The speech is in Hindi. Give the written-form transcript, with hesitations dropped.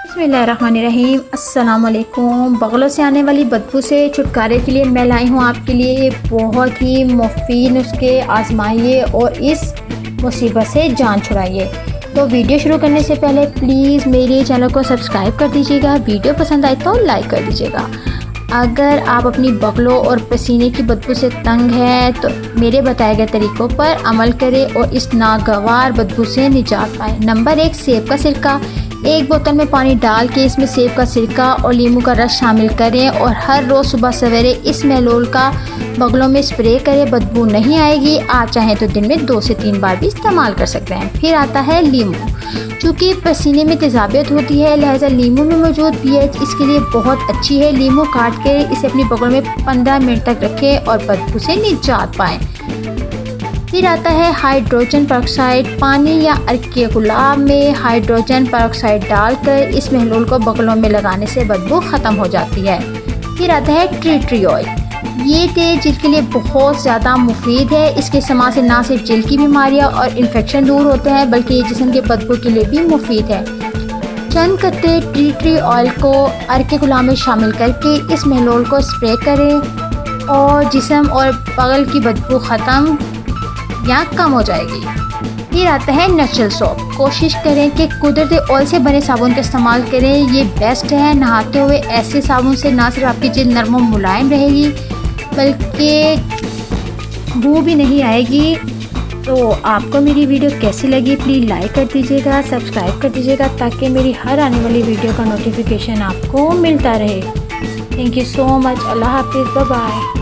बिस्मिल्लाहिर्रहमानिर्रहीम। अस्सलाम वालेकुम। बगलों से आने वाली बदबू से छुटकारे के लिए मैं लाई हूँ आपके लिए बहुत ही मुफीद नुस्खे। आजमाइए और इस मुसीबत से जान छुड़ाइए। तो वीडियो शुरू करने से पहले प्लीज़ मेरे चैनल को सब्सक्राइब कर दीजिएगा। वीडियो पसंद आए तो लाइक कर दीजिएगा। अगर आप अपनी बगलों और पसीने की बदबू से तंग हैं तो मेरे बताए गए तरीक़ों पर अमल करें और इस नागवार बदबू से निजात पाएँ। नंबर 1, सेब का सिरका। एक बोतल में पानी डाल के इसमें सेब का सिरका और नींबू का रस शामिल करें और हर रोज़ सुबह सवेरे इस मेलोल का बगलों में स्प्रे करें। बदबू नहीं आएगी। आप चाहें तो दिन में 2 से 3 बार भी इस्तेमाल कर सकते हैं। फिर आता है नींबू। चूँकि पसीने में तेज़ाबियत होती है, लिहाजा नींबू में मौजूद pH इसके लिए बहुत अच्छी है। नींबू काट के इसे अपनी बगल में 15 मिनट तक रखें और बदबू से निजात पाएँ। फिर आता है हाइड्रोजन परऑक्साइड। पानी या अर्के गुलाब में हाइड्रोजन परऑक्साइड डालकर इस महलूल को बगलों में लगाने से बदबू ख़त्म हो जाती है। फिर आता है ट्री ऑयल। ये तेल जिल्द के लिए बहुत ज़्यादा मुफीद है। इसके इस्तेमाल से ना सिर्फ जिल्द की बीमारियां और इन्फेक्शन दूर होते हैं बल्कि ये जिस्म के बदबू के लिए भी मुफीद है। चंद कतरे ट्री ऑयल को अर्के गुलाब में शामिल करके इस महलूल को स्प्रे करें और जिस्म और बगल की बदबू ख़त्म या कम हो जाएगी। फिर आता है नेचुरल सोप। कोशिश करें कि कुदरती ऑयल से बने साबुन का इस्तेमाल करें, ये बेस्ट है। नहाते हुए ऐसे साबुन से ना सिर्फ आपकी जिल्द नरम और मुलायम रहेगी बल्कि बू भी नहीं आएगी। तो आपको मेरी वीडियो कैसी लगी प्लीज़ लाइक कर दीजिएगा, सब्सक्राइब कर दीजिएगा ताकि मेरी हर आने वाली वीडियो का नोटिफिकेशन आपको मिलता रहे। Thank you so much. अल्लाह हाफिज़। Bye bye.